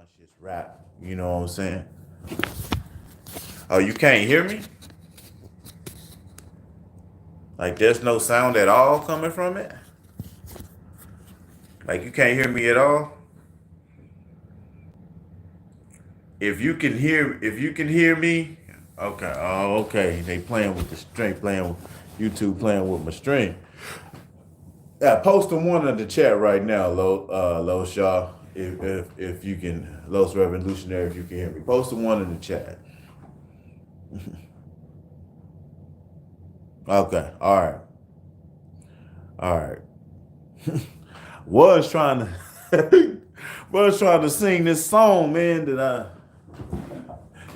conscious rap. You know what I'm saying? Oh, you can't hear me? Like there's no sound at all coming from it? Like you can't hear me at all? If you can hear me, okay. Oh, okay. They playing with the string, playing with YouTube playing with my string. Yeah, posting one in the chat right now, Lo Shaw. If you can, Los Revolutionary, if you can hear me, posting one in the chat. Okay, all right. Was trying to was trying to sing this song, man. That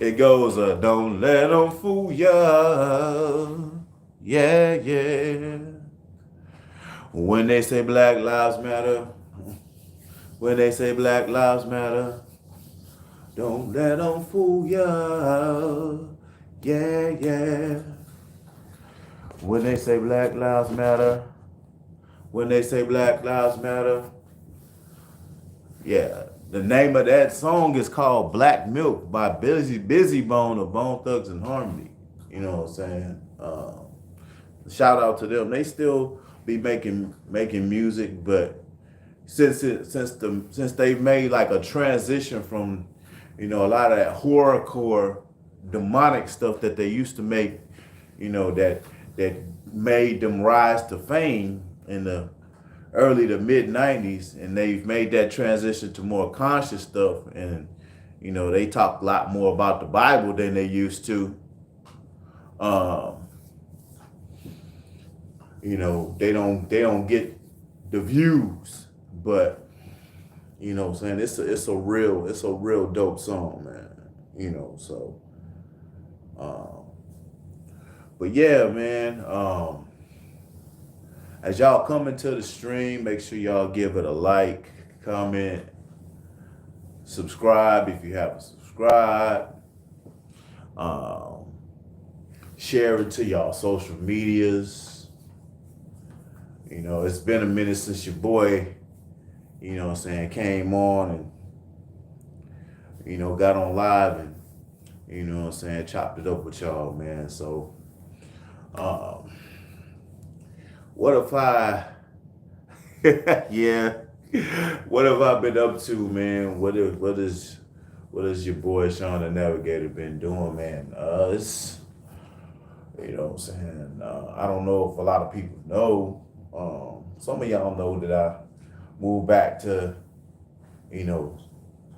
it goes, don't let them fool ya. Yeah, yeah. When they say Black Lives Matter, when they say Black Lives Matter, don't let them fool ya. Yeah, yeah. When they say Black Lives Matter, when they say Black Lives Matter, yeah. The name of that song is called Black Milk by Busy Bone of Bone Thugs and Harmony. You know what I'm saying? Shout out to them. They still be making music, but since they've made like a transition from, a lot of that horrorcore demonic stuff that they used to make, that made them rise to fame in the early to mid 90s, and they've made that transition to more conscious stuff, and they talk a lot more about the Bible than they used to. um they don't get the views, but what I'm saying, it's a real dope song, man. So um but yeah, man. As y'all come into the stream, make sure y'all give it a like, comment, subscribe if you haven't subscribed. Um, Share it to y'all social medias. It's been a minute since your boy, came on and, got on live and, chopped it up with y'all, man. So, um, what if yeah, what have I been up to, man? What is your boy Sean the Navigator been doing, man? It's what I'm saying. I don't know if a lot of people know. Some of y'all know that I moved back to you know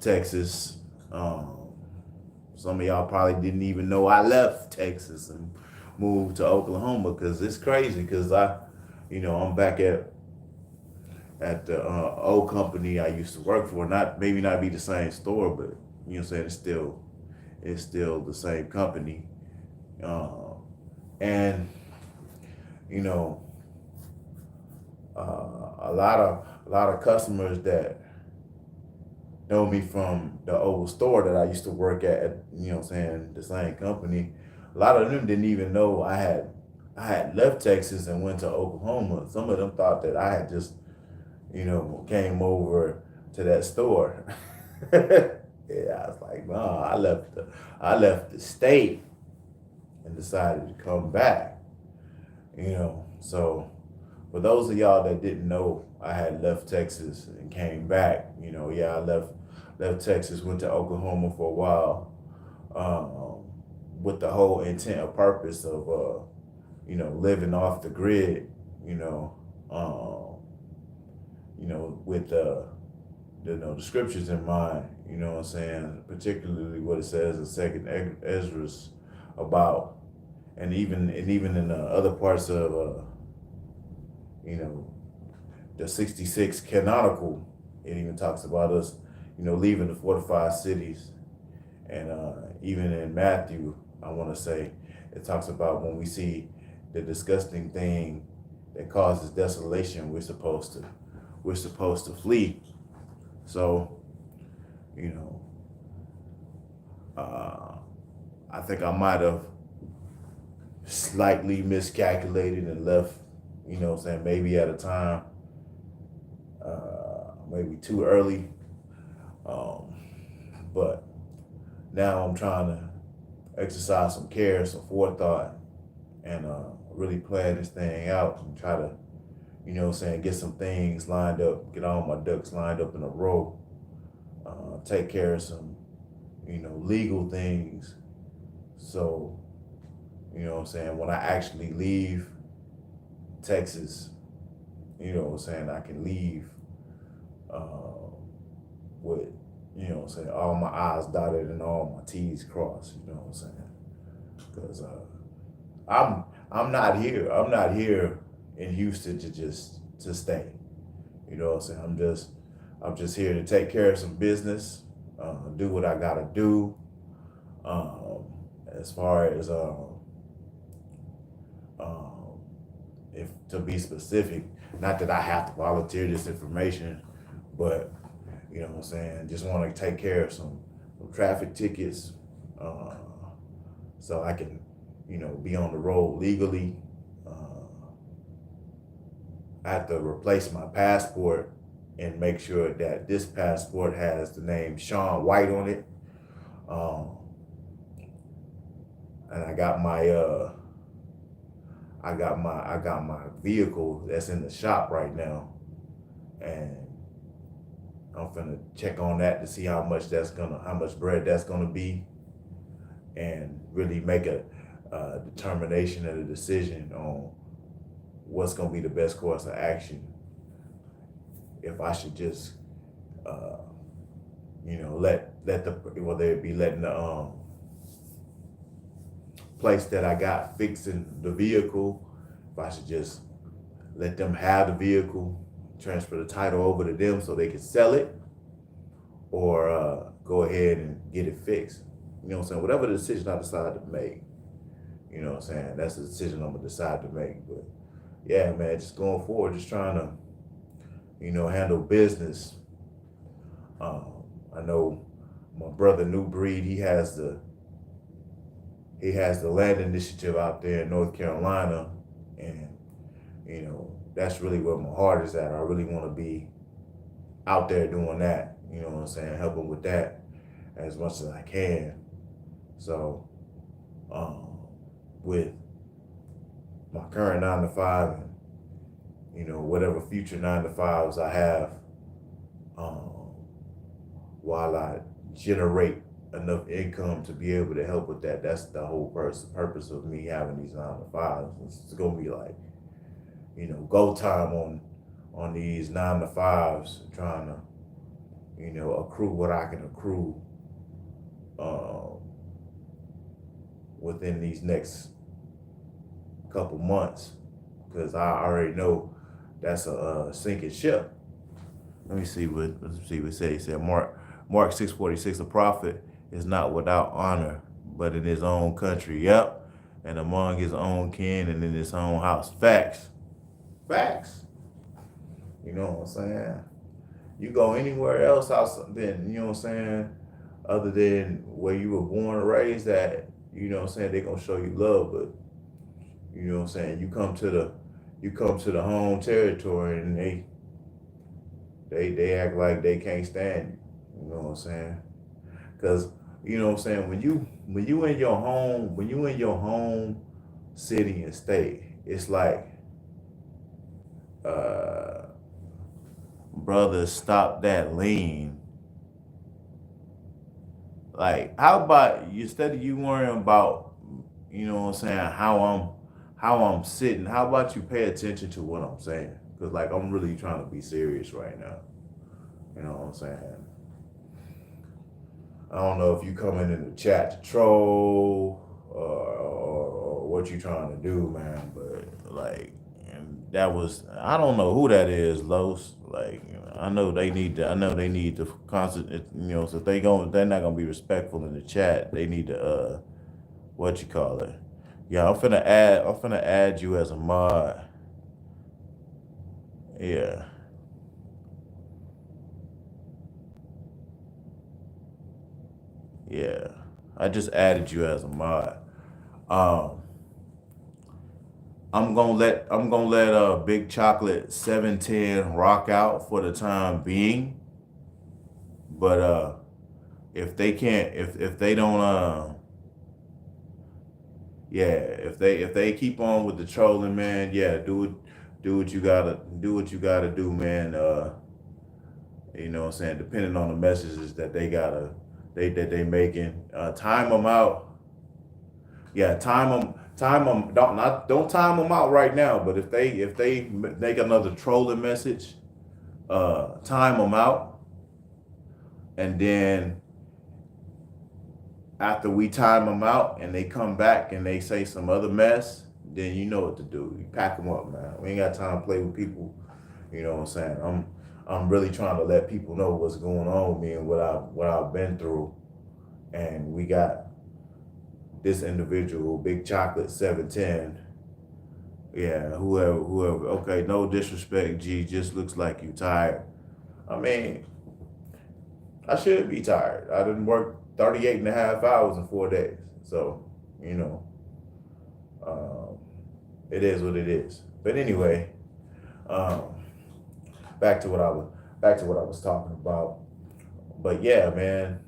Texas. Some of y'all probably didn't even know I left Texas and moved to Oklahoma, because it's crazy. Because I'm back at the old company I used to work for. Not maybe not be the same store, but what I'm saying, it's still the same company. And you know, a lot of customers that know me from the old store that I used to work at, the same company. A lot of them didn't even know I had left Texas and went to Oklahoma. Some of them thought that I had just, came over to that store. Yeah, I was like, no, I left the state and decided to come back. So for those of y'all that didn't know I had left Texas and came back, yeah, I left Texas, went to Oklahoma for a while, with the whole intent or purpose of living off the grid, with the scriptures in mind, what I'm saying, particularly what it says in Second Ezra's about, and even in the other parts of the 66 canonical, it even talks about us, leaving the fortified cities. And even in Matthew, I want to say, it talks about when we see the disgusting thing that causes desolation, we're supposed to flee. So, uh, I think I might have slightly miscalculated and left, what I'm saying, maybe at a time, maybe too early. Um, But now I'm trying to exercise some care, some forethought, and really plan this thing out and try to, get some things lined up, get all my ducks lined up in a row, take care of some, legal things. So, when I actually leave Texas, I can leave with, all my I's dotted and all my T's crossed, Because I'm not here. I'm not here in Houston to stay. I'm just here to take care of some business, do what I gotta do. As far as if to be specific, not that I have to volunteer this information, but just want to take care of some traffic tickets, so I can, be on the road legally. I have to replace my passport and make sure that this passport has the name Sean White on it. And I got my vehicle that's in the shop right now, and I'm finna check on that to see how much bread that's gonna be, and really make a determination and a decision on what's gonna be the best course of action. If I should just, whether it be letting the place that I got fixing the vehicle, if I should just let them have the vehicle, transfer the title over to them so they can sell it, or go ahead and get it fixed. Whatever the decision I decide to make, that's the decision I'm gonna decide to make. But yeah, man, just going forward, just trying to, handle business. I know my brother New Breed, he has the land initiative out there in North Carolina, and that's really where my heart is at. I really want to be out there doing that, helping with that as much as I can. So with my current 9 to 5 and whatever future 9 to 5s I have, while I generate enough income to be able to help with that, that's the whole purpose of me having these 9 to 5s. It's gonna be like, go time on these 9 to 5s, trying to, accrue what I can accrue within these next couple months, because I already know that's a sinking ship. Let me see what it says. He said Mark 6:46, a prophet is not without honor, but in his own country, yep, and among his own kin and in his own house. Facts. You know what I'm saying? You go anywhere else then, other than where you were born and raised at, they're gonna show you love, but you come to the home territory and they act like they can't stand you. You know what I'm saying? Because when you in your home city and state, it's like, brother, stop that lean. Like, how about instead of you worrying about, how I'm sitting, how about you pay attention to what I'm saying? Because like, I'm really trying to be serious right now. You know what I'm saying? I don't know if you coming in the chat to troll or what you trying to do, man. But like, and that was, I don't know who that is, Los. Like, I know they need to concentrate. So if they're not gonna be respectful in the chat. They need to what you call it? Yeah, I'm finna add you as a mod. Yeah. Yeah, I just added you as a mod. I'm gonna let Big Chocolate 710 rock out for the time being. But if they can't, if they don't, yeah, if they keep on with the trolling, man, yeah, do what you gotta do, man. You know what I'm saying? Depending on the messages that they making, time them out. Yeah, time them. Don't time them out right now. But if they make another trolling message, time them out, and then after we time them out and they come back and they say some other mess, then you know what to do. You pack them up, man. We ain't got time to play with people. You know what I'm saying? I'm really trying to let people know what's going on with me and what I've been through. And we got this individual, Big Chocolate 710. Yeah, whoever. Okay, no disrespect, G. Just looks like you tired. I mean, I should be tired. I didn't work 38 and a half hours in 4 days. So, you know, um, it is what it is. But anyway, um, back to what I was talking about. But yeah, man,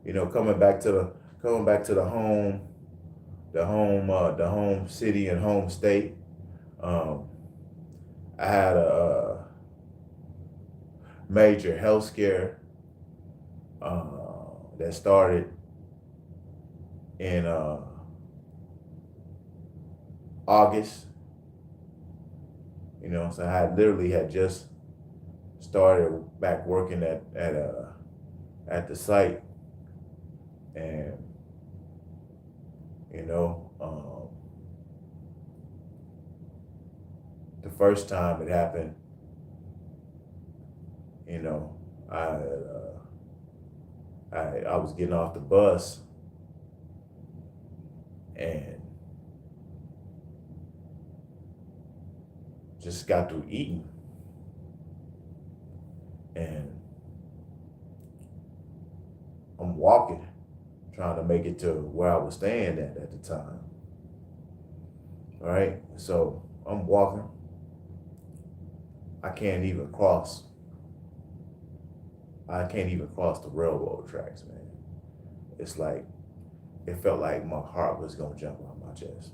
you know, coming back to the home city and home state. Um, I had a major health scare that started in August. You know, so I literally had just started back working at the site, and you know, the first time it happened, you know, I was getting off the bus and just got through eating, and I'm walking, trying to make it to where I was staying at the time. All right, so I'm walking. I can't even cross the railroad tracks, man. It's like, it felt like my heart was gonna jump out my chest.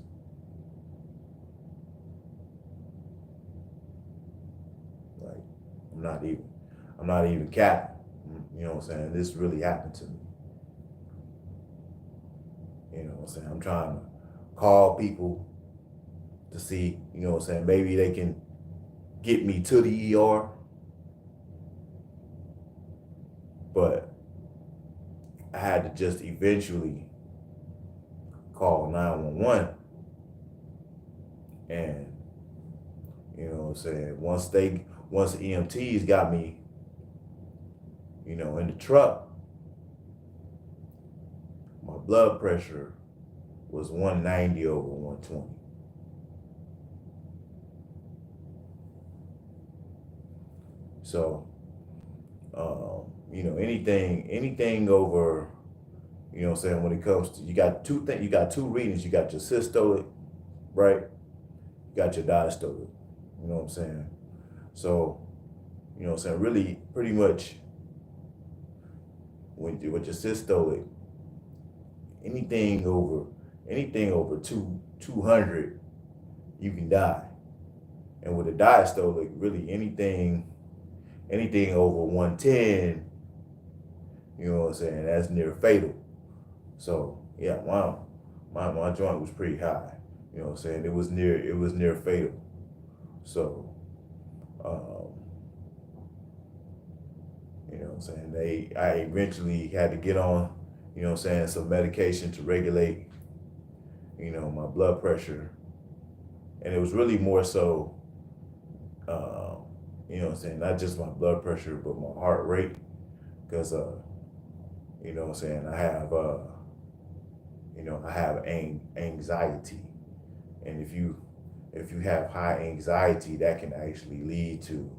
Like, I'm not even capping. You know what I'm saying? This really happened to me. You know what I'm saying? I'm trying to call people to see, you know what I'm saying, maybe they can get me to the ER. But I had to just eventually call 911. And, you know what I'm saying, once the EMTs got me, you know, in the truck, my blood pressure was 190 over 120. So, you know, anything over, you know what I'm saying, when it comes to, you got two readings. You got your systolic, right? You got your diastolic. You know what I'm saying? So, you know what I'm saying, really pretty much with your systolic, anything over 200, you can die. And with a diastolic, really anything over 110, you know what I'm saying, that's near fatal. So yeah, my joint was pretty high. You know what I'm saying? It was near fatal. So you know what I'm saying, I eventually had to get on, you know what I'm saying, some medication to regulate, you know, my blood pressure. And it was really more so, you know what I'm saying, not just my blood pressure, but my heart rate. Because, you know what I'm saying, I have anxiety. And if you have high anxiety, that can actually lead to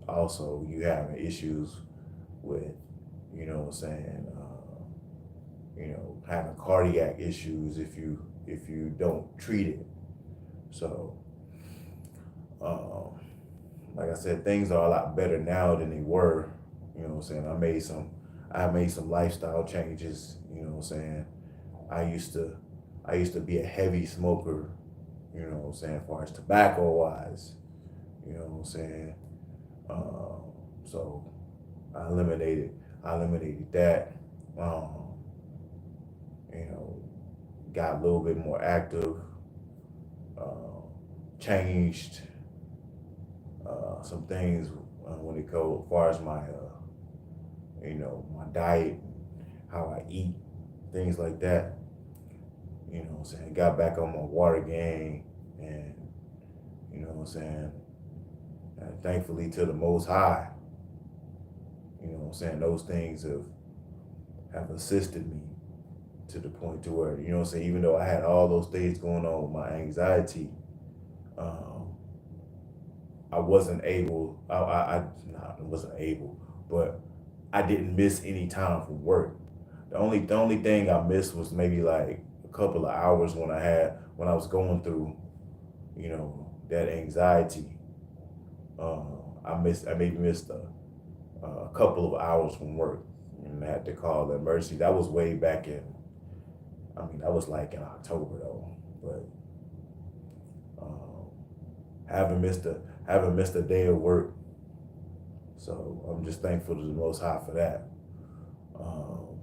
also you having issues with, you know what I'm saying, you know, having cardiac issues if you don't treat it. So, like I said, things are a lot better now than they were. You know what I'm saying? I made some lifestyle changes, you know what I'm saying? I used to I used to be a heavy smoker, you know what I'm saying, as far as tobacco wise, you know what I'm saying? So I eliminated I eliminated that. Um, you know, got a little bit more active, uh, changed some things when it goes as far as my my diet, how I eat, things like that. You know what I'm saying? Got back on my water game, and you know what I'm saying? And thankfully to the most high, you know what I'm saying, those things have assisted me to the point to where, you know what I'm saying, even though I had all those things going on with my anxiety, um, I wasn't able, I wasn't able, but I didn't miss any time from work. The only thing I missed was maybe like a couple of hours when I was going through, that anxiety. I maybe missed a couple of hours from work, and I had to call the emergency. That was way back in, I mean, that was like in October though, but um, haven't missed a day of work. So I'm just thankful to the Most High for that. Um,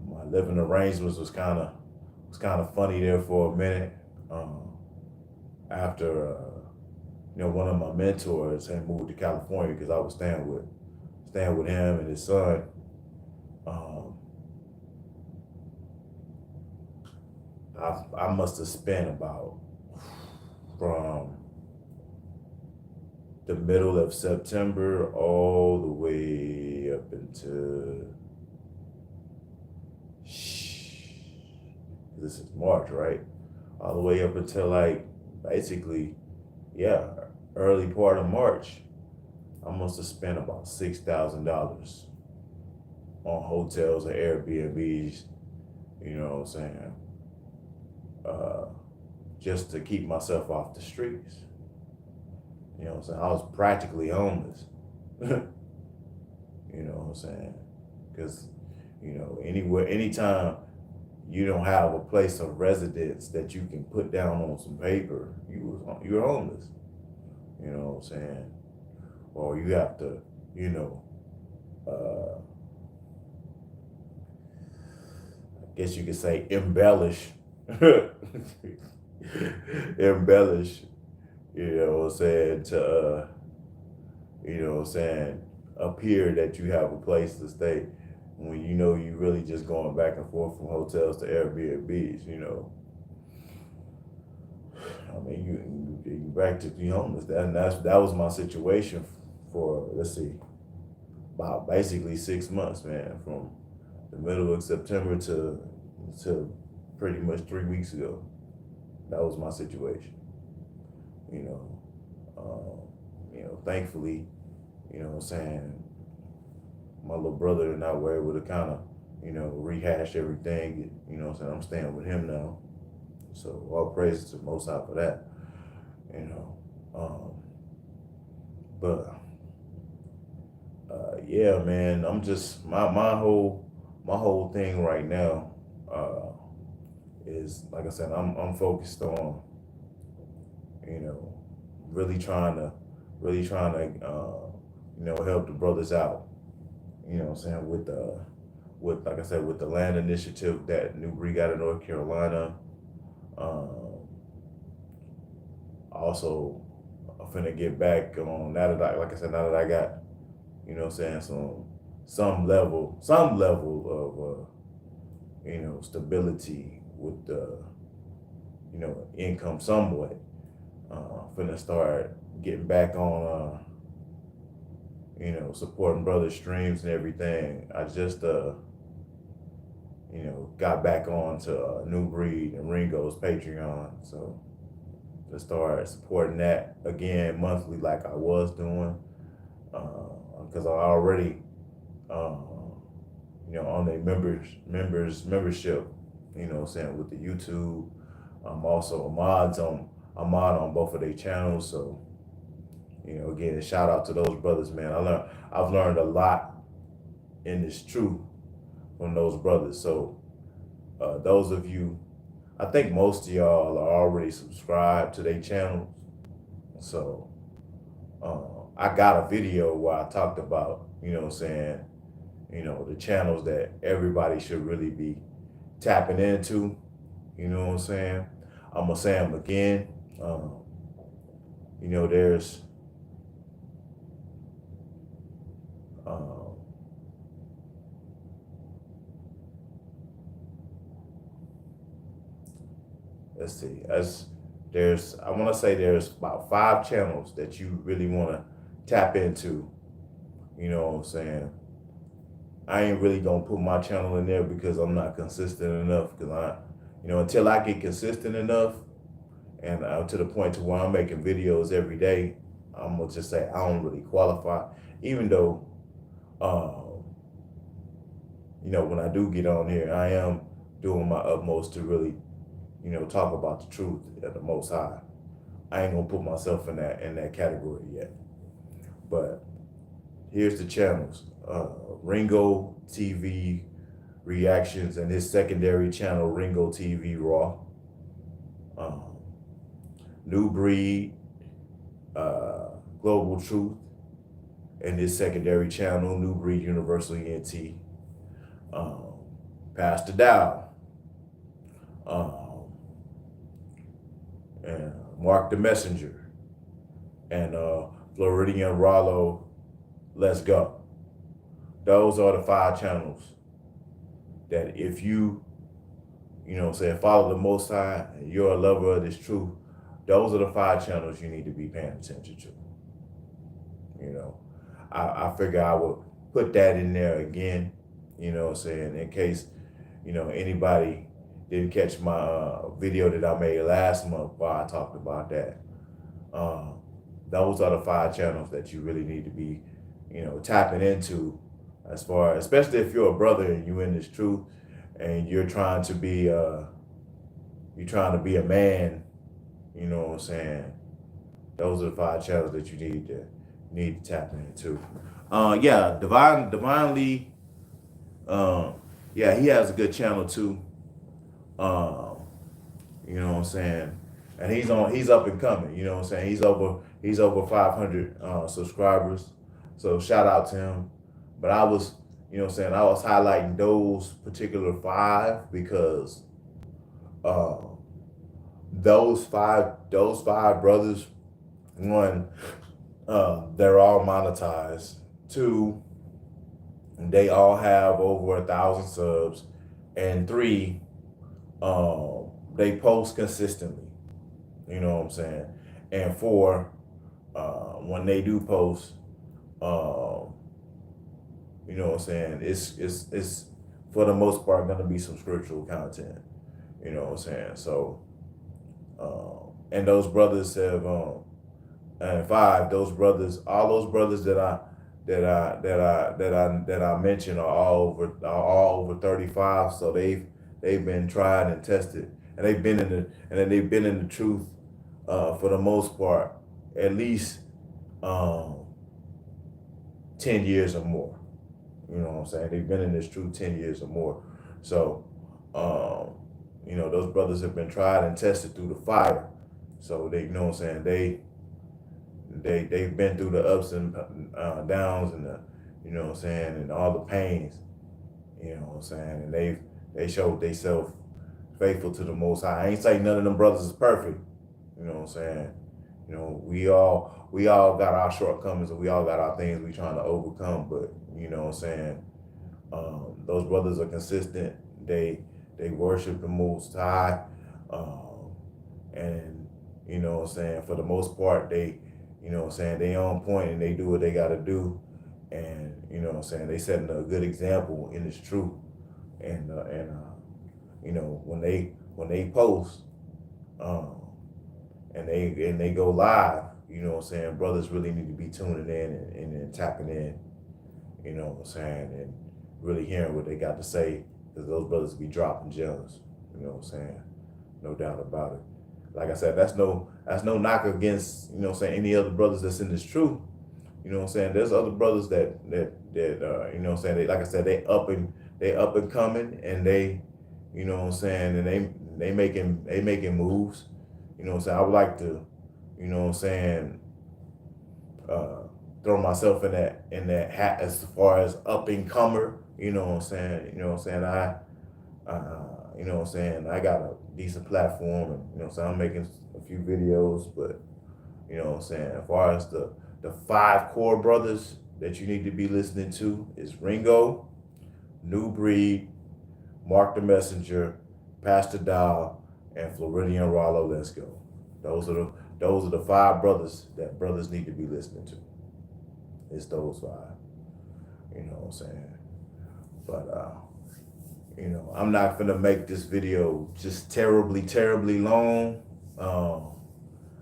my living arrangements was kind of funny there for a minute. After one of my mentors had moved to California because I was staying with him and his son. Um, I must have spent about from the middle of September all the way up into this is March, right? All the way up until like basically, yeah, early part of March. I must have spent about $6,000 on hotels and Airbnbs. You know what I'm saying? Uh, just to keep myself off the streets. You know what I'm saying? I was practically homeless. You know what I'm saying? Because, anywhere, anytime you don't have a place of residence that you can put down on some paper, you're homeless. You know what I'm saying? Or you have to, I guess you could say embellish, embellish. You know what I'm saying, to appear that you have a place to stay when you really just going back and forth from hotels to Airbnbs. I mean, you back to the homeless. That was my situation for, let's see, about basically 6 months, man, from the middle of September to pretty much 3 weeks ago. That was my situation. You know, thankfully, you know what I'm saying, my little brother and I were able to kind of, rehash everything. You know what I'm saying? I'm staying with him now. So all praises to Most High for that. You know. But yeah, man, I'm just my whole thing right now is, like I said, I'm focused on, you know, really trying to help the brothers out. You know what I'm saying, with like I said, with the land initiative that New Bree got in North Carolina. Um, Also, I'm finna get back on now that like I said, now that I got, what I'm saying, some level of stability with the income somewhat. Finna start getting back on supporting brother streams and everything. I just got back on to New Breed and Ringo's Patreon, so to start supporting that again monthly like I was doing, because I already on a membership, saying, with the YouTube. I'm also a mod on both of their channels. So, again, shout out to those brothers, man. I've learned a lot in this truth from those brothers. So those of you, I think most of y'all are already subscribed to their channels. So I got a video where I talked about, the channels that everybody should really be tapping into. You know what I'm saying? I'm gonna say them again. There's let's see, I want to say there's about 5 channels that you really want to tap into. You know what I'm saying? I ain't really gonna put my channel in there because I'm not consistent enough. Because until I get consistent enough, and to the point to where I'm making videos every day, I'm gonna just say I don't really qualify. Even though, when I do get on here, I am doing my utmost to really, talk about the truth at the Most High. I ain't gonna put myself in that category yet. But here's the channels: Ringo TV Reactions and his secondary channel, Ringo TV Raw. New Breed, Global Truth, and his secondary channel, New Breed Universal ENT. Pastor Dow, and Mark the Messenger, and Floridian Rollo, Let's Go. Those are the 5 channels that if you, follow the Most High and you're a lover of this truth, those are the 5 channels you need to be paying attention to. I figure I would put that in there again, in case, anybody didn't catch my video that I made last month where I talked about that. Those are the 5 channels that you really need to be, tapping into, especially if you're a brother and you're in this truth and you're trying to be a man. You know what I'm saying? Those are the 5 channels that you need to tap into. Divinely, he has a good channel too. You know what I'm saying? And he's up and coming, you know what I'm saying? He's over 500 subscribers. So shout out to him. But I was, I was highlighting those particular 5 because those five brothers, one, they're all monetized. 2, they all have over 1,000 subs, and 3, they post consistently. You know what I'm saying? And 4, when they do post, you know what I'm saying, it's for the most part gonna be some scriptural content. You know what I'm saying? So, and those brothers have, and 5, those brothers, all those brothers that I mentioned are all over 35. So they've been tried and tested, and they've been in the truth for the most part at least 10 years or more. You know what I'm saying? They've been in this truth 10 years or more. So those brothers have been tried and tested through the fire. So they, you know what I'm saying, they've been through the ups and downs and the, you know what I'm saying, and all the pains, you know what I'm saying, and they showed themselves faithful to the Most High. I ain't saying none of them brothers is perfect, you know what I'm saying. We all got our shortcomings and we all got our things we trying to overcome, but you know what I'm saying, those brothers are consistent. They worship the Most High, and you know what I'm saying, for the most part they, you know what I'm saying, they on point and they do what they got to do, and you know what I'm saying, they setting a good example in this truth, and when they post, and they go live, you know what I'm saying, brothers really need to be tuning in and tapping in, you know what I'm saying, and really hearing what they got to say, because those brothers be dropping gems, you know what I'm saying, no doubt about it. Like I said, that's no knock against, you know what I'm saying, any other brothers that's in this truth. You You know what I'm saying? There's other brothers that you know what I'm saying, they, like I said, they up and coming, and they, you know what I'm saying, and they making moves. You know what I'm saying? I would like to, you know what I'm saying, uh, throw myself in that hat as far as up and comer. You know what I'm saying? You know what I'm saying? You know what I'm saying, I got a decent platform, and you know what I'm saying, I'm making a few videos, but you know what I'm saying, as far as the five core brothers that you need to be listening to is Ringo, New Breed, Mark the Messenger, Pastor Dow, and Floridian Rollo. Let's go. Those are the five brothers that brothers need to be listening to. It's those five. You know what I'm saying? But you know, I'm not gonna make this video just terribly long.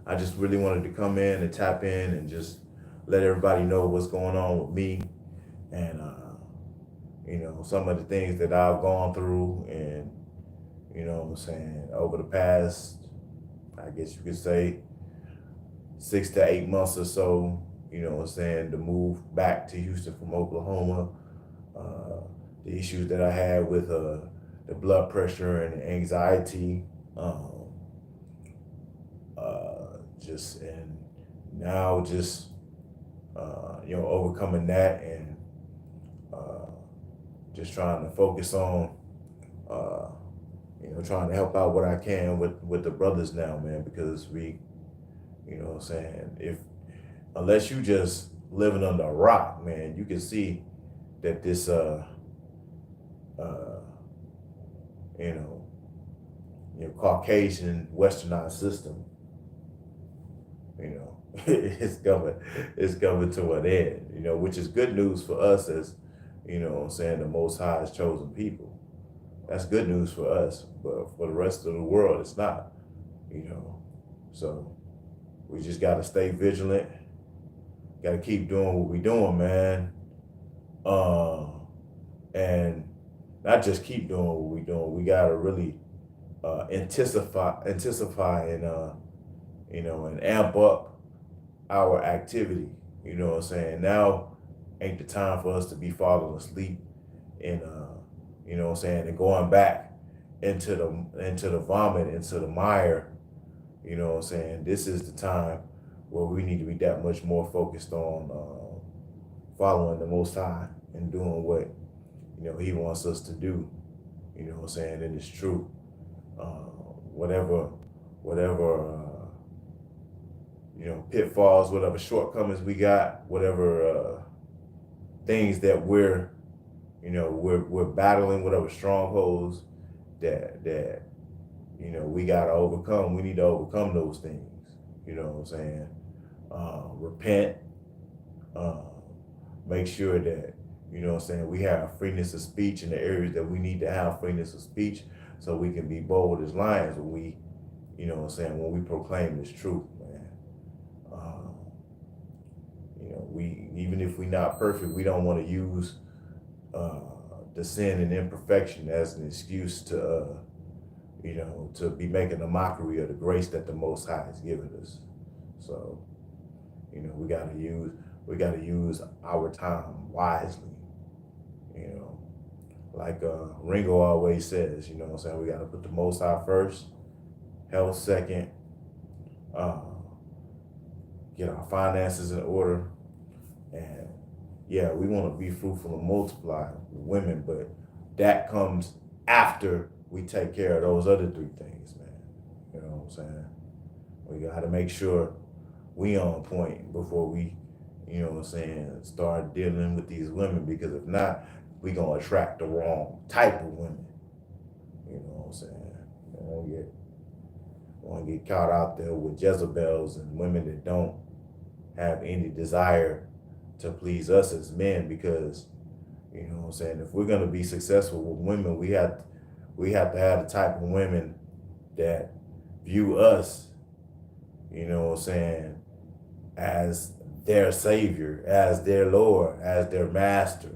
I just really wanted to come in and tap in and just let everybody know what's going on with me, and you know, some of the things that I've gone through, and you know what I'm saying, over the past, I guess you could say, 6 to 8 months or so. You know what I'm saying, to move back to Houston from Oklahoma, the issues that I had with the blood pressure and the anxiety, just, and now just you know, overcoming that, and just trying to focus on uh, you know, trying to help out what I can with the brothers now, man, because we, you know what I'm saying, if unless you just living under a rock, man, you can see that this uh, you know, Caucasian westernized system, you know, it's coming to an end, you know, which is good news for us as, you know what I'm saying, the Most High's chosen people. That's good news for us, but for the rest of the world, it's not, you know. So we just got to stay vigilant, got to keep doing what we're doing, man. And not just keep doing what we're doing, we got to really intensify and, you know, and amp up our activity. You know what I'm saying? Now ain't the time for us to be falling asleep and, you know what I'm saying, and going back into the vomit, into the mire. You know what I'm saying? This is the time where we need to be that much more focused on following the Most High and doing what, you know, He wants us to do. You know what I'm saying? And it's true. Whatever, you know, pitfalls, whatever shortcomings we got, whatever things that we're, you know, we're battling, whatever strongholds that you know, we gotta overcome. We need to overcome those things. You know what I'm saying? Repent. Uh, Make sure that, you know what I'm saying, we have freeness of speech in the areas that we need to have freeness of speech, so we can be bold as lions when we, you know what I'm saying, when we proclaim this truth, man. You know, we, even if we're not perfect, we don't want to use the sin and imperfection as an excuse to, you know, to be making a mockery of the grace that the Most High has given us. So, you know, we gotta use our time wisely. You know, like Ringo always says, you know what I'm saying, we gotta put the Most High first, health second, get our finances in order, and yeah, we want to be fruitful and multiply women, but that comes after we take care of those other three things, man. You know what I'm saying? We got to make sure we on point before we, you know what I'm saying, start dealing with these women, because if not, we gonna attract the wrong type of women. You know what I'm saying? We won't get caught out there with Jezebels and women that don't have any desire to please us as men, because, you know what I'm saying, if we're gonna be successful with women, we have to have the type of women that view us, you know what I'm saying, as their savior, as their Lord, as their master.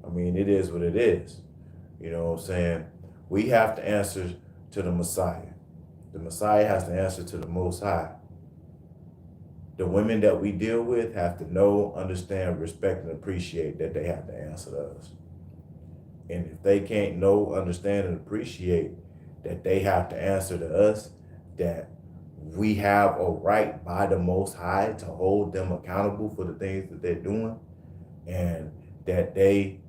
I mean, it is what it is. You know what I'm saying? We have to answer to the Messiah. The Messiah has to answer to the Most High. the women that we deal with have to know, understand, respect, and appreciate that they have to answer to us. And if they can't know, understand, and appreciate that they have to answer to us, that we have a right by the Most High to hold them accountable for the things that they're doing, and that they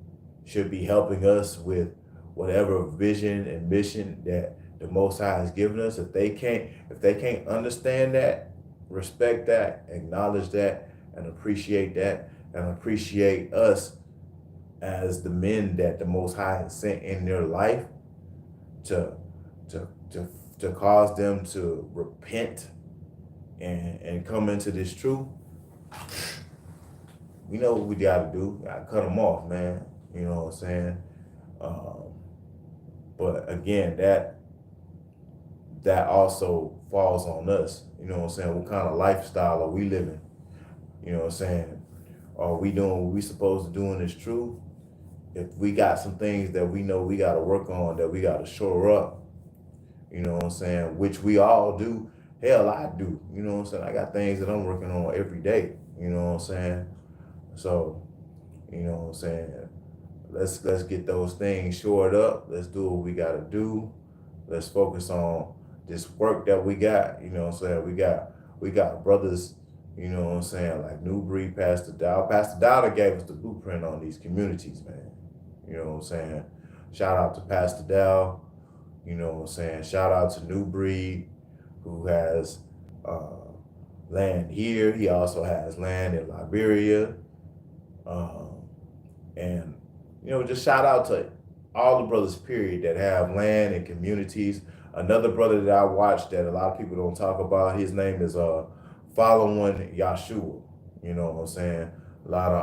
should be helping us with whatever vision and mission that the Most High has given us. If they can't understand that, respect that, acknowledge that, and appreciate that, and appreciate us as the men that the Most High has sent in their life to to to to cause them to repent and come into this truth, we know what we gotta do. Gotta cut them off, man. You know what I'm saying? Um, but again, that also falls on us. You know what I'm saying? What kind of lifestyle are we living? You know what I'm saying? Are we doing what we supposed to do in this truth? If we got some things that we know we got to work on, that we got to shore up, you know what I'm saying, which we all do. Hell, I do. You know what I'm saying? I got things that I'm working on every day. You know what I'm saying? So, you know what I'm saying? Let's get those things shored up. Let's do what we got to do. Let's focus on this work that we got. You know what I'm saying? We got brothers, you know what I'm saying, like New Breed, Pastor Dow. Pastor Dow gave us the blueprint on these communities, man. You know what I'm saying? Shout out to Pastor Dow. You know what I'm saying? Shout out to New Breed, who has land here. He also has land in Liberia. And, you know, just shout out to all the brothers, period, that have land and communities. Another brother that I watched that a lot of people don't talk about, his name is Following Yahshua. You know what I'm saying? A lot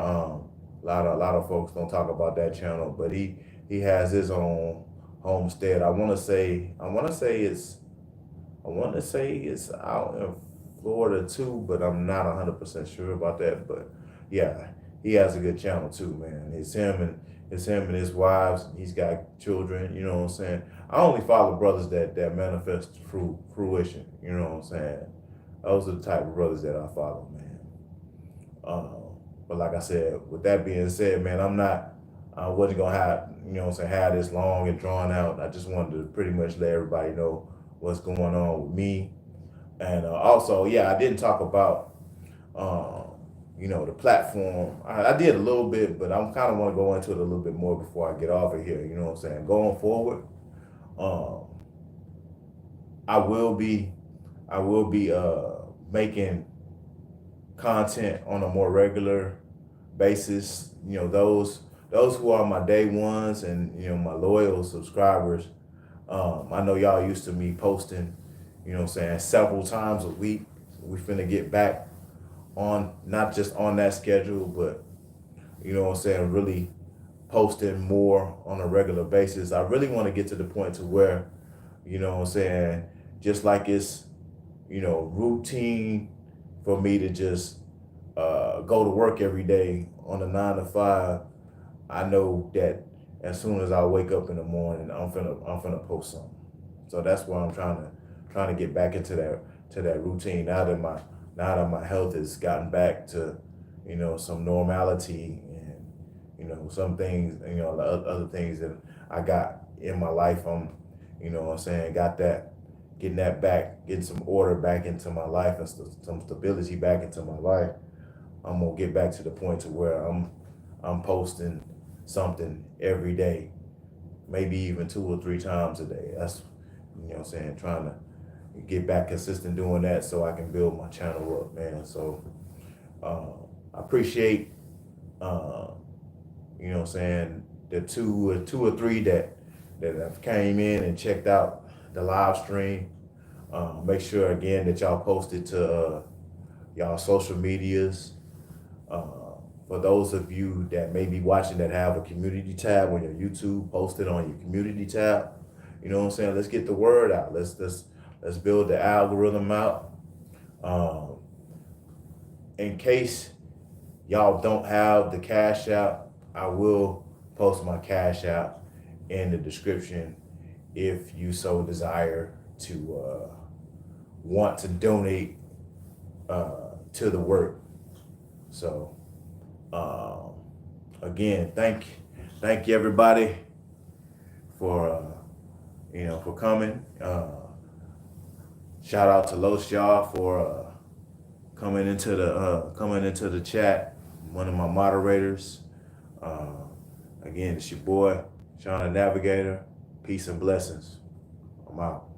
of folks don't talk about that channel, but he has his own homestead. I want to say it's out in Florida too, but I'm not 100% sure about that. But yeah, he has a good channel too, man. It's him and his wives. He's got children. You know what I'm saying? I only follow brothers that manifest fruition. You know what I'm saying? Those are the type of brothers that I follow, man. But like I said, with that being said, man, I wasn't gonna have, you know what I'm saying, have this long and drawn out. I just wanted to pretty much let everybody know what's going on with me. And also, yeah, I didn't talk about, you know, the platform. I did a little bit, but I'm kind of want to go into it a little bit more before I get off of here. You know what I'm saying? Going forward, um, I will be making content on a more regular basis. You know, those who are my day ones and, you know, my loyal subscribers. I know y'all used to me posting, you know what I'm saying, several times a week. We finna get back on, not just on that schedule, but, you know what I'm saying, really posting more on a regular basis. I really want to get to the point to where, you know what I'm saying, just like it's, you know, routine for me to just go to work every day on a 9 to 5. I know that as soon as I wake up in the morning, I'm finna post something. So that's why I'm trying to get back into that routine now that my health has gotten back to, you know, some normality, and, you know, some things, you know, the other things that I got in my life, I'm, you know what I'm saying, getting that back, getting some order back into my life and some stability back into my life. I'm gonna get back to the point to where I'm posting something every day, maybe even 2 or 3 times a day. That's, you know what I'm saying, trying to get back consistent doing that so I can build my channel up, man. So I appreciate you know what I'm saying, the two or three that have came in and checked out the live stream. Make sure again that y'all post it to y'all social medias. For those of you that may be watching that have a community tab on your YouTube, post it on your community tab. You know what I'm saying? Let's get the word out. Let's build the algorithm out. In case y'all don't have the Cash App, I will post my Cash App in the description if you so desire to want to donate to the work. So again, thank you everybody for for coming. Shout out to Los Y'all for coming into the chat. One of my moderators. Again, it's your boy Sean the Navigator. Peace and blessings. I'm out.